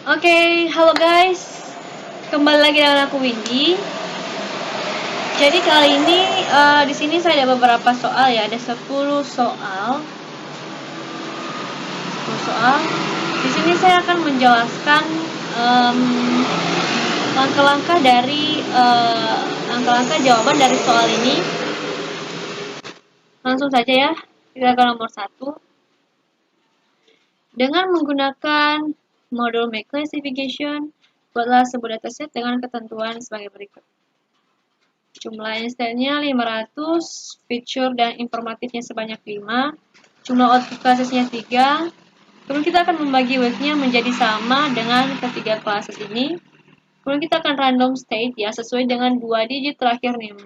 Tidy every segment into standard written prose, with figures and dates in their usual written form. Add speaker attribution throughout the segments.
Speaker 1: Oke, halo guys. Kembali lagi dengan aku Windy. Jadi kali ini di sini saya ada beberapa soal ya, ada 10 soal. 10 soal. Di sini saya akan menjelaskan langkah-langkah dari langkah-langkah jawaban dari soal ini. Langsung saja ya, kita ke nomor 1. Dengan menggunakan modul Make Classification, buatlah sebuah dataset dengan ketentuan sebagai berikut. Jumlah instannya 500, feature dan informatifnya sebanyak 5, jumlah output classesnya 3. Kemudian kita akan membagi weight-nya menjadi sama dengan ketiga classes ini. Kemudian kita akan random state ya, sesuai dengan 2 digit terakhir nih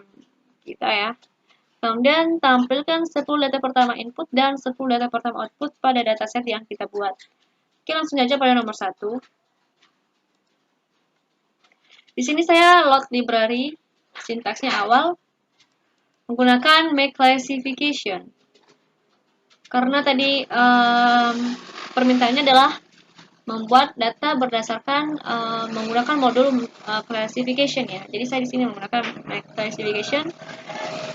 Speaker 1: kita ya. Kemudian tampilkan 10 data pertama input dan 10 data pertama output pada dataset yang kita buat. Oke, langsung saja pada nomor 1. Di sini saya load library, sintaksnya awal, menggunakan make classification. Karena tadi permintaannya adalah membuat data berdasarkan menggunakan modul classification ya. Jadi saya di sini menggunakan make classification.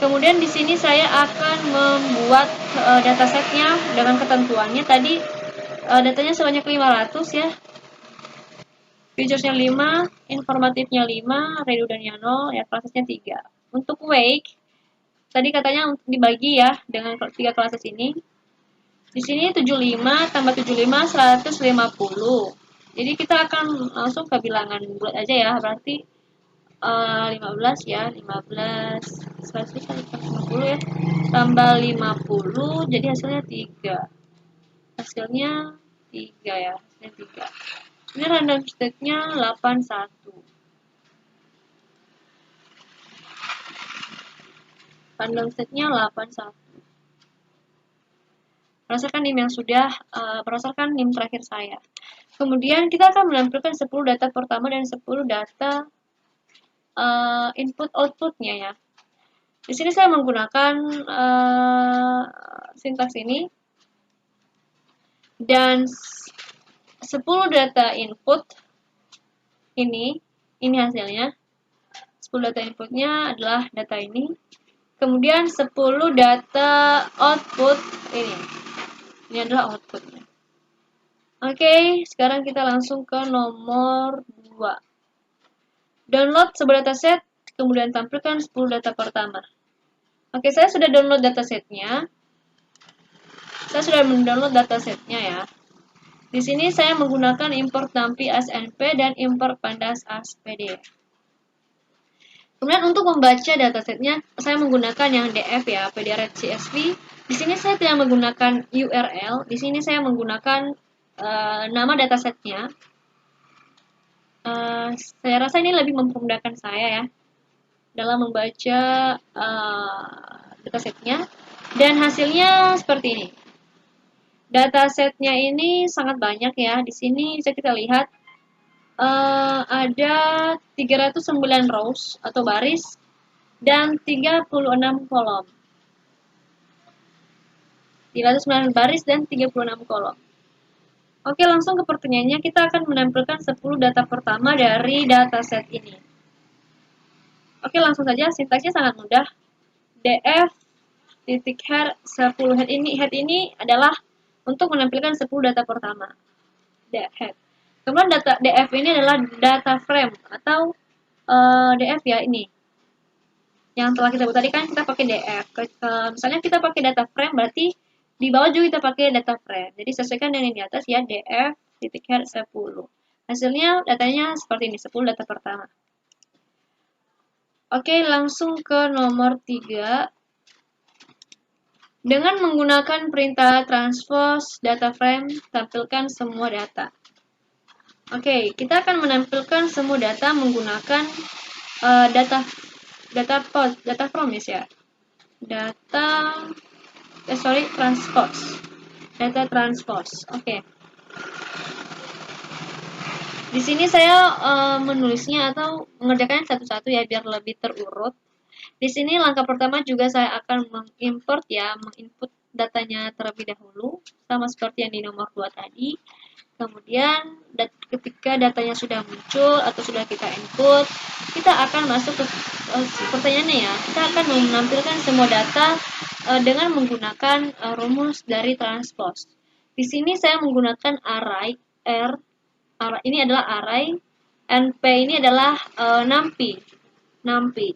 Speaker 1: Kemudian di sini saya akan membuat datasetnya dengan ketentuannya tadi datanya sebanyak 500 ya. Featuresnya 5, informatifnya 5, redundannya 0, ya kelasnya 3. Untuk weight tadi katanya dibagi ya dengan 3 classes ini. Di sini 75 tambah 75 150. Jadi kita akan langsung ke bilangan bulat aja ya, berarti 15 ya, 15 150 ya. Tambah 50 jadi hasilnya 3. Hasilnya 3 ya, hasilnya 3. Ini random state-nya 81. Random state-nya 81. Berdasarkan NIM yang sudah, berdasarkan NIM terakhir saya. Kemudian kita akan menampilkan 10 data pertama dan 10 data input outputnya ya. Di sini saya menggunakan sintaks ini dan 10 data input ini hasilnya. 10 data inputnya adalah data ini. Kemudian 10 data output ini. Ini adalah outputnya. Oke, sekarang kita langsung ke nomor 2. Download sebuah dataset, kemudian tampilkan 10 data pertama. Oke, saya sudah download datasetnya. Saya sudah mendownload datasetnya ya. Di sini saya menggunakan import nampi as np dan import pandas as pdf. Kemudian untuk membaca datasetnya, saya menggunakan yang df ya, pdf.csv. Di sini saya tidak menggunakan URL. Di sini saya menggunakan nama datasetnya. Saya rasa ini lebih memudahkan saya ya dalam membaca datasetnya. Dan hasilnya seperti ini. Datasetnya ini sangat banyak ya. Di sini bisa kita lihat ada 309 rows atau baris dan 36 kolom. 309 baris dan 36 kolom. Oke, langsung ke pertanyaannya. Kita akan menampilkan 10 data pertama dari dataset ini. Oke, langsung saja. Sintaksnya sangat mudah. df titik head 10 head ini adalah untuk menampilkan 10 data pertama. Head. Kemudian data df ini adalah data frame atau df ya ini. Yang telah kita buat tadi kan kita pakai df. Misalnya kita pakai data frame berarti di bawah juga kita pakai data frame. Jadi sesuaikan dengan yang di atas ya df titik head 10. Hasilnya datanya seperti ini 10 data pertama. Oke, langsung ke nomor 3. Dengan menggunakan perintah transpose data frame, tampilkan semua data. Oke, kita akan menampilkan semua data menggunakan data promise ya. Transpose. Data transpose. Oke. Di sini saya menulisnya atau mengerjakannya satu-satu ya biar lebih terurut. Di sini langkah pertama juga saya akan menginput datanya terlebih dahulu sama seperti yang di nomor 2 tadi. Kemudian ketika datanya sudah muncul atau sudah kita input, kita akan masuk ke pertanyaannya ya. Kita akan menampilkan semua data dengan menggunakan rumus dari transpose. Di sini saya menggunakan array array ini adalah array, np ini adalah numpy.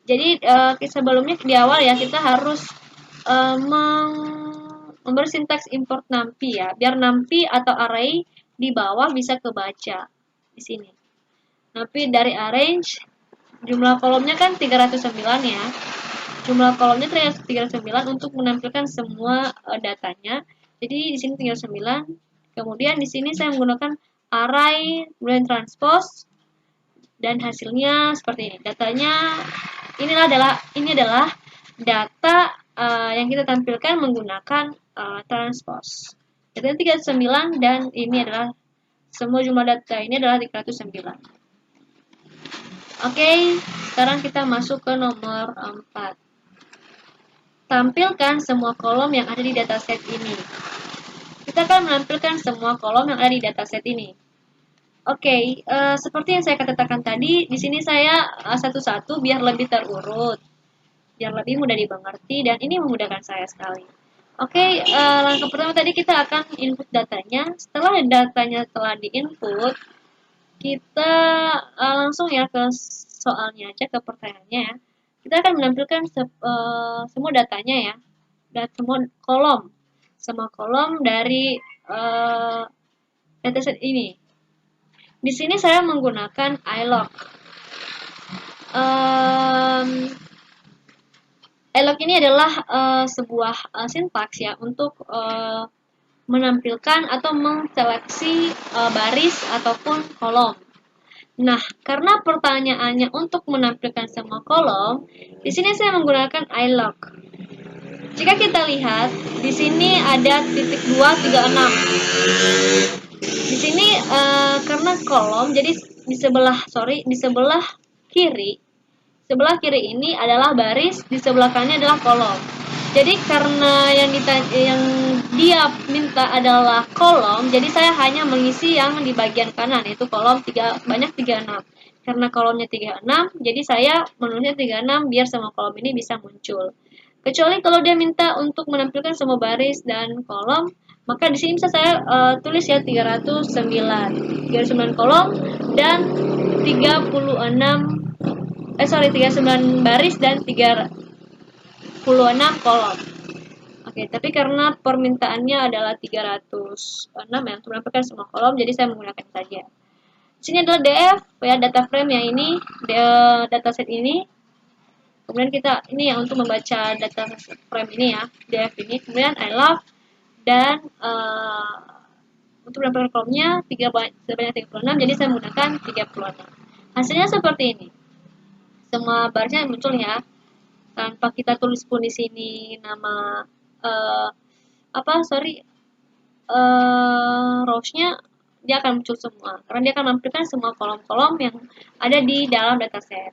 Speaker 1: Jadi sebelumnya di awal ya kita harus memberi sintaks import numpy ya, biar numpy atau array di bawah bisa kebaca di sini. Numpy dari arrange, jumlah kolomnya kan 309 ya. Jumlah kolomnya 309 untuk menampilkan semua datanya. Jadi di sini 309. Kemudian di sini saya menggunakan array kemudian transpose dan hasilnya seperti ini. Datanya ini adalah data yang kita tampilkan menggunakan transpose. Datanya 39 dan ini adalah semua jumlah data ini adalah 309. Oke, sekarang kita masuk ke nomor 4. Tampilkan semua kolom yang ada di dataset ini. Kita akan menampilkan semua kolom yang ada di dataset ini. Oke, seperti yang saya katakan tadi, di sini saya satu-satu biar lebih terurut, biar lebih mudah dimengerti, dan ini memudahkan saya sekali. Oke, langkah pertama tadi kita akan input datanya. Setelah datanya telah diinput, kita langsung ya ke soalnya aja, ke pertanyaannya ya. Kita akan menampilkan semua datanya ya, dan semua kolom dari dataset ini. Di sini saya menggunakan ilog. Ilog ini adalah sebuah sintaks ya untuk menampilkan atau menseleksi baris ataupun kolom. Nah, karena pertanyaannya untuk menampilkan semua kolom, di sini saya menggunakan ilog. Jika kita lihat, di sini ada titik 236. Di sini karena kolom, jadi di sebelah kiri ini adalah baris, di sebelah kanannya adalah kolom. Jadi karena yang dia minta adalah kolom, jadi saya hanya mengisi yang di bagian kanan, yaitu kolom banyak 36. Karena kolomnya 36, jadi saya menulisnya 36 biar semua kolom ini bisa muncul. Kecuali kalau dia minta untuk menampilkan semua baris dan kolom, maka di sini bisa saya tulis ya 309 kolom dan 39 baris dan 36 kolom. Oke, tapi karena permintaannya adalah 306 ya, untuk menampilkan semua kolom, jadi saya menggunakan saja. Di sini adalah DF ya, data frame yang ini, dataset ini. Kemudian kita ini ya untuk membaca data frame ini ya, DF ini. Kemudian I love dan untuk menampilkan kolomnya sebanyak 36, jadi saya menggunakan 36. Hasilnya seperti ini. Semua barisnya muncul ya, tanpa kita tulis pun di sini nama rows-nya, dia akan muncul semua karena dia akan menampilkan semua kolom-kolom yang ada di dalam dataset.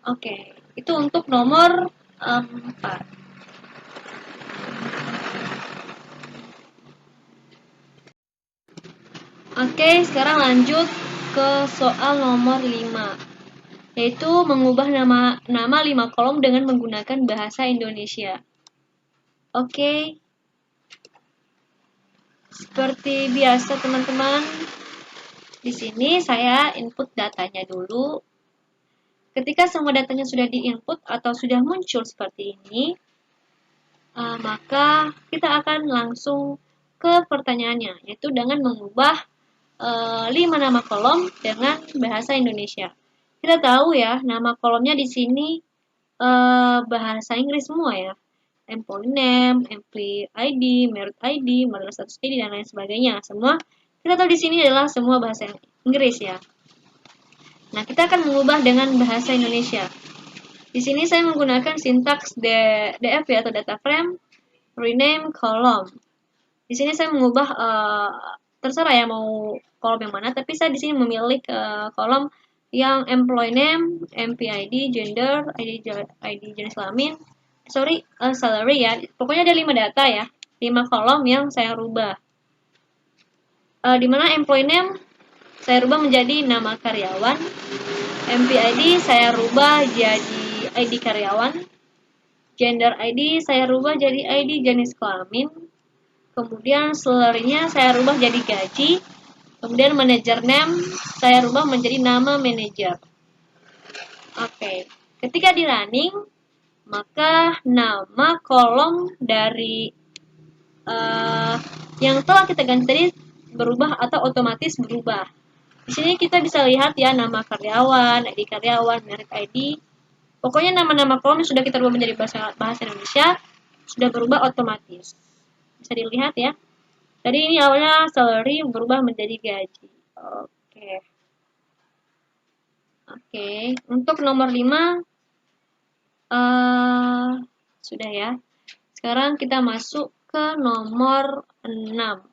Speaker 1: Oke, itu untuk nomor 4. Oke, sekarang lanjut ke soal nomor 5, yaitu mengubah nama 5 kolom dengan menggunakan bahasa Indonesia. Oke, seperti biasa teman-teman, di sini saya input datanya dulu. Ketika semua datanya sudah diinput atau sudah muncul seperti ini, maka kita akan langsung ke pertanyaannya, yaitu dengan mengubah 5 nama kolom dengan bahasa Indonesia. Kita tahu ya, nama kolomnya di sini bahasa Inggris semua ya. Employee name, employee ID, merit ID, marital status ID, dan lain sebagainya. Semua kita tahu di sini adalah semua bahasa Inggris ya. Nah, kita akan mengubah dengan bahasa Indonesia. Di sini saya menggunakan sintaks DF ya, atau data frame, rename column. Di sini saya mengubah terserah ya mau kolom yang mana, tapi saya di sini memilih kolom yang employee name, MPID, gender, ID jenis kelamin, salary ya. Pokoknya ada 5 data ya, 5 kolom yang saya rubah. di mana employee name saya rubah menjadi nama karyawan, MPID saya rubah jadi ID karyawan, gender ID saya rubah jadi ID jenis kelamin, kemudian salary-nya saya rubah jadi gaji, kemudian manager name saya rubah menjadi nama manager. Oke, ketika di running, maka nama kolom dari yang telah kita ganti tadi berubah atau otomatis berubah. Di sini kita bisa lihat ya nama karyawan, ID karyawan, merek ID. Pokoknya nama-nama kolom yang sudah kita rubah menjadi bahasa Indonesia sudah berubah otomatis. Bisa dilihat ya. Tadi ini awalnya salary berubah menjadi gaji. Oke. Oke, untuk nomor 5 sudah ya. Sekarang kita masuk ke nomor 6.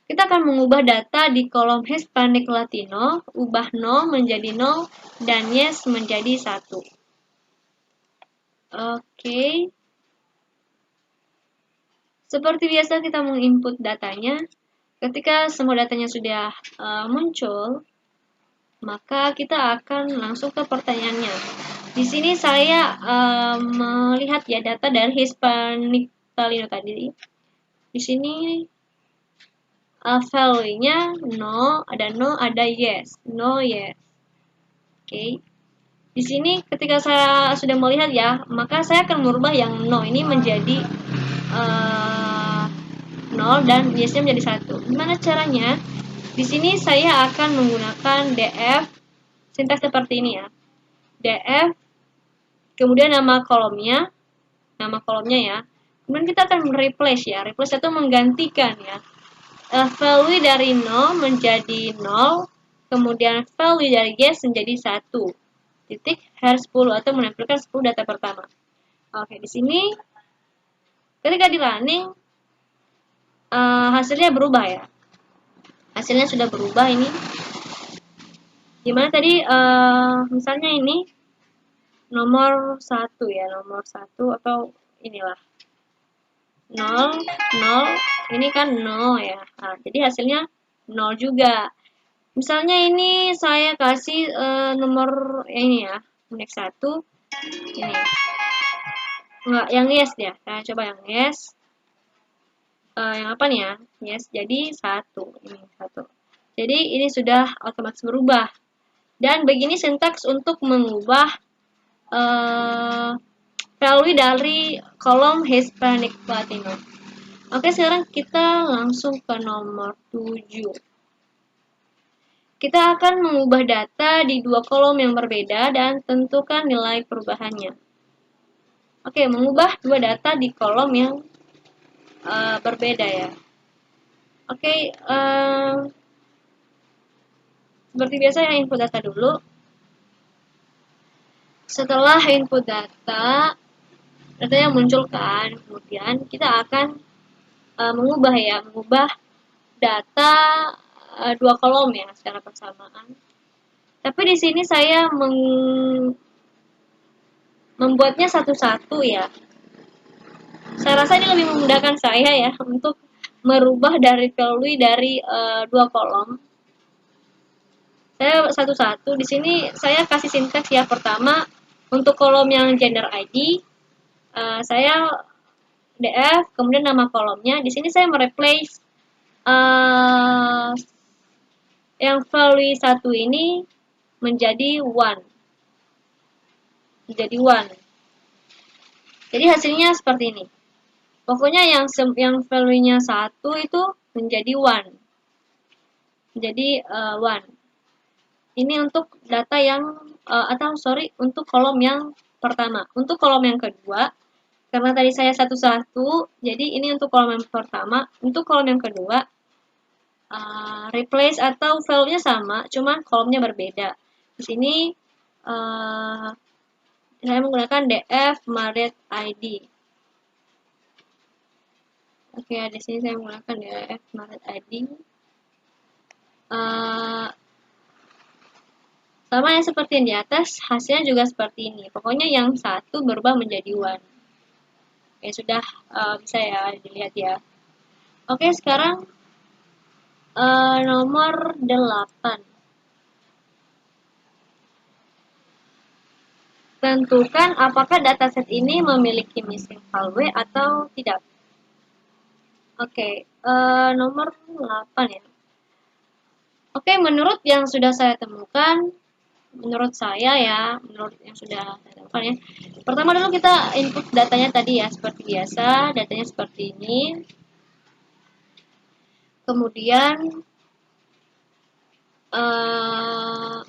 Speaker 1: Kita akan mengubah data di kolom Hispanic Latino, ubah no menjadi 0 dan yes menjadi 1. Oke. Seperti biasa kita menginput datanya. Ketika semua datanya sudah muncul, maka kita akan langsung ke pertanyaannya. Di sini saya melihat ya data dari Hispanic Latino tadi. Di sini value-nya no, ada yes, no, yes. Oke. Di sini ketika saya sudah melihat ya, maka saya akan merubah yang no ini menjadi 0 dan yes-nya menjadi 1. Gimana caranya? Di sini saya akan menggunakan df sintaks seperti ini ya. Df kemudian nama kolomnya ya. Kemudian kita akan replace ya. Replace itu menggantikan ya. Value dari 0 menjadi 0, kemudian value dari yes menjadi 1. Titik har 10 atau menempelkan 10 data pertama. Oke, di sini ketika di running hasilnya berubah ya. Hasilnya sudah berubah ini. Gimana tadi misalnya ini nomor 1 ya, nomor 1 atau inilah 0, 0, ini kan 0 ya. Nah, jadi hasilnya 0 juga. Misalnya ini saya kasih nomor ini ya, next 1 ini. Enggak, yang yes ya. Saya coba yang yes. Yang apa nih ya? Yes, jadi 1. Ini 1. Jadi ini sudah otomatis berubah. Dan begini sintaks untuk mengubah value dari kolom Hispanic Latino. Oke, sekarang kita langsung ke nomor 7. Kita akan mengubah data di 2 kolom yang berbeda dan tentukan nilai perubahannya. Oke, mengubah 2 data di kolom yang berbeda ya. Oke, seperti biasa ya input data dulu. Setelah input data yang muncul kan, kemudian kita akan mengubah data 2 kolom ya secara bersamaan. Tapi di sini saya membuatnya satu-satu ya. Saya rasa ini lebih memudahkan saya ya untuk merubah dari value dari 2 kolom. Saya satu-satu. Di sini saya kasih sintaks ya. Pertama, untuk kolom yang gender ID, saya df, kemudian nama kolomnya. Di sini saya mereplace yang value 1 ini menjadi 1. Menjadi 1. Jadi hasilnya seperti ini. Pokoknya yang value-nya 1 itu menjadi 1. Menjadi 1. Ini untuk data yang untuk kolom yang pertama. Untuk kolom yang kedua, karena tadi saya satu-satu, jadi ini untuk kolom yang pertama. Untuk kolom yang kedua, replace atau value-nya sama, cuman kolomnya berbeda. Di sini saya menggunakan df married ID. Oke, di sini saya menggunakan df married ID. Sama yang seperti yang di atas, hasilnya juga seperti ini. Pokoknya yang 1 berubah menjadi 1. Oke, sudah bisa ya dilihat ya. Oke, sekarang nomor 8. Tentukan apakah dataset ini memiliki missing value atau tidak. Oke, nomor 8 ya. Oke, menurut yang sudah saya temukan, menurut yang sudah saya temukan ya. Pertama dulu kita input datanya tadi ya, seperti biasa, datanya seperti ini. Kemudian,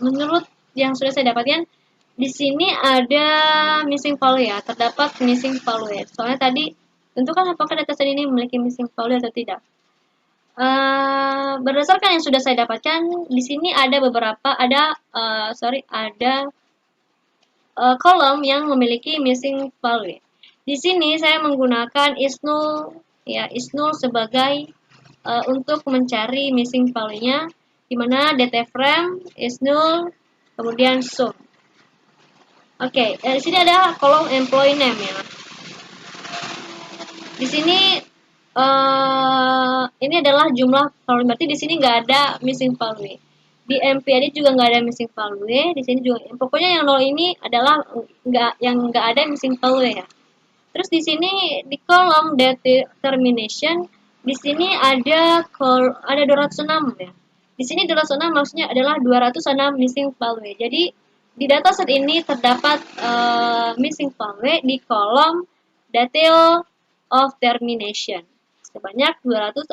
Speaker 1: menurut yang sudah saya dapatkan, di sini ada missing value ya, terdapat missing value. Soalnya tadi, tentukan apakah dataset ini memiliki missing value atau tidak. Berdasarkan yang sudah saya dapatkan, di sini ada kolom yang memiliki missing value. Di sini saya menggunakan isnull sebagai untuk mencari missing value-nya, di mana dtframe, isnull, kemudian sum. Oke, di sini ada kolom employee name ya. Di sini ini adalah jumlah value, berarti di sini nggak ada missing value. Di MPID juga nggak ada missing value, di sini juga. Pokoknya yang 0 ini adalah nggak ada missing value ya. Terus di sini di kolom determination, di sini ada 206 ya. Di sini 206 maksudnya adalah 206 missing value. Jadi di dataset ini terdapat missing value di kolom detail of termination sebanyak 206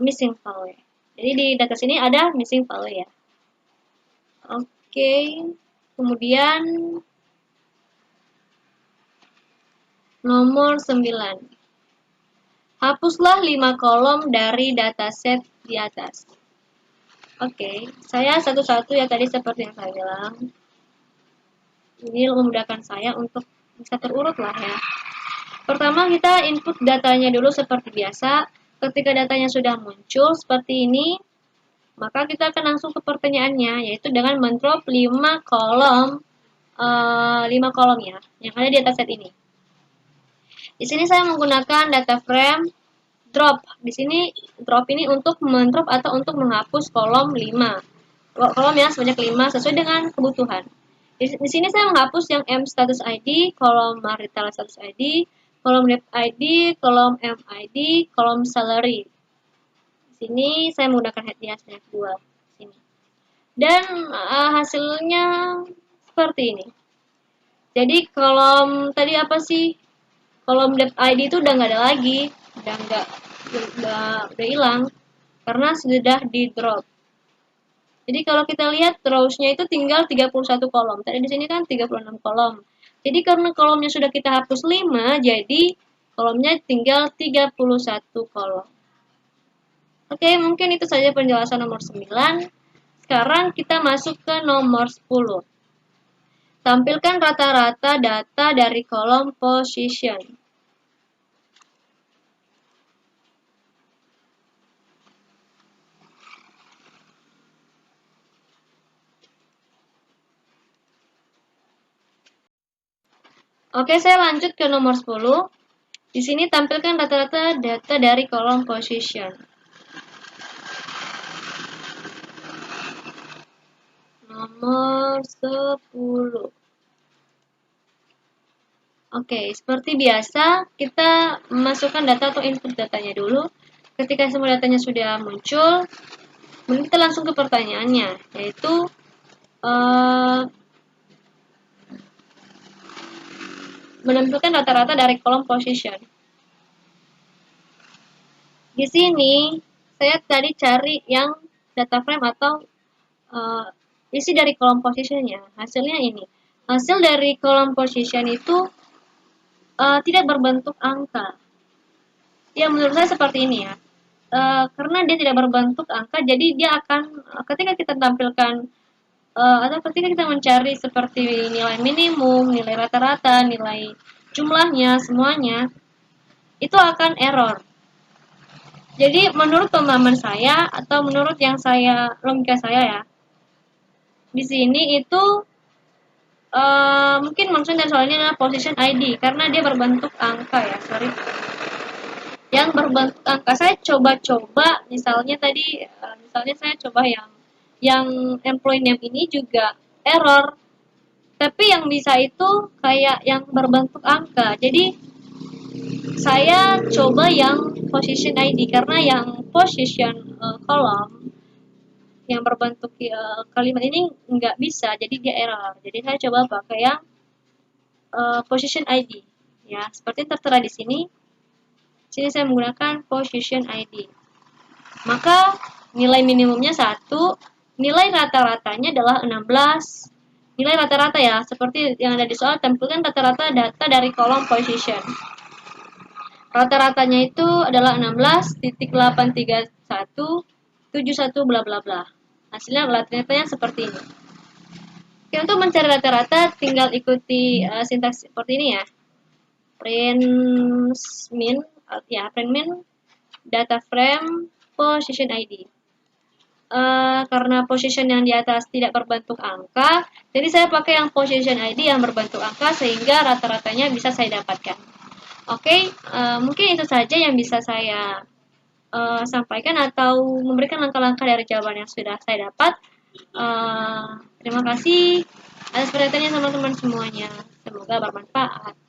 Speaker 1: missing value. Jadi di data sini ada missing value ya. Oke. Kemudian nomor 9. Hapuslah 5 kolom dari dataset di atas. Oke, saya satu-satu ya tadi seperti yang saya bilang. Ini memudahkan saya untuk bisa terurut lah ya. Pertama kita input datanya dulu seperti biasa. Ketika datanya sudah muncul seperti ini, maka kita akan langsung ke pertanyaannya, yaitu dengan mendrop 5 kolom, 5 kolom ya, yang ada di dataset ini. Di sini saya menggunakan data frame drop. Di sini drop ini untuk mendrop atau untuk menghapus kolom 5. Kolom ya sebanyak 5 sesuai dengan kebutuhan. Di sini saya menghapus yang M status ID, kolom marital status ID, kolom debt ID, kolom MID, kolom salary. Di sini saya menggunakan head sebanyak 2. Sini. Dan hasilnya seperti ini. Jadi kolom tadi apa sih? Kolom debt ID itu udah nggak ada lagi, udah hilang karena sudah di drop. Jadi kalau kita lihat rows-nya itu tinggal 31 kolom. Tadi di sini kan 36 kolom. Jadi karena kolomnya sudah kita hapus 5, jadi kolomnya tinggal 31 kolom. Oke, mungkin itu saja penjelasan nomor 9. Sekarang kita masuk ke nomor 10. Tampilkan rata-rata data dari kolom position. Oke, saya lanjut ke nomor 10. Di sini tampilkan rata-rata data dari kolom position. Nomor 10. Oke, seperti biasa, kita memasukkan data atau input datanya dulu. Ketika semua datanya sudah muncul, kita langsung ke pertanyaannya, yaitu menampilkan rata-rata dari kolom position. Di sini, saya tadi cari yang data frame atau isi dari kolom positionnya. Hasilnya ini. Hasil dari kolom position itu tidak berbentuk angka. Ya, menurut saya seperti ini ya. Karena dia tidak berbentuk angka, jadi dia akan ketika kita tampilkan atau ketika kita mencari seperti nilai minimum, nilai rata-rata, nilai jumlahnya, semuanya, itu akan error. Jadi menurut pemahaman saya atau menurut yang logika saya ya, di sini itu mungkin maksudnya soalnya adalah position ID karena dia berbentuk angka ya, sorry. yang berbentuk angka. Saya coba-coba, misalnya tadi, misalnya saya coba yang employee name ini juga error, tapi yang bisa itu kayak yang berbentuk angka. Jadi saya coba yang position ID karena yang position column yang berbentuk kalimat ini nggak bisa, jadi dia error. Jadi saya coba pakai yang position ID. Ya, seperti tertera di sini. Sini saya menggunakan position ID. Maka nilai minimumnya 1, nilai rata-ratanya adalah 16. Nilai rata-rata ya, seperti yang ada di soal, tampilkan rata-rata data dari kolom position. Rata-ratanya itu adalah 16.83171 bla bla bla. Hasilnya rata-ratanya seperti ini. Oke, untuk mencari rata-rata tinggal ikuti sintaks seperti ini ya. Print min, print min data frame position ID. Karena position yang di atas tidak berbentuk angka, jadi saya pakai yang position ID yang berbentuk angka sehingga rata-ratanya bisa saya dapatkan. Oke, mungkin itu saja yang bisa saya sampaikan atau memberikan langkah-langkah dari jawaban yang sudah saya dapat. Terima kasih atas perhatiannya teman-teman semuanya. Semoga bermanfaat.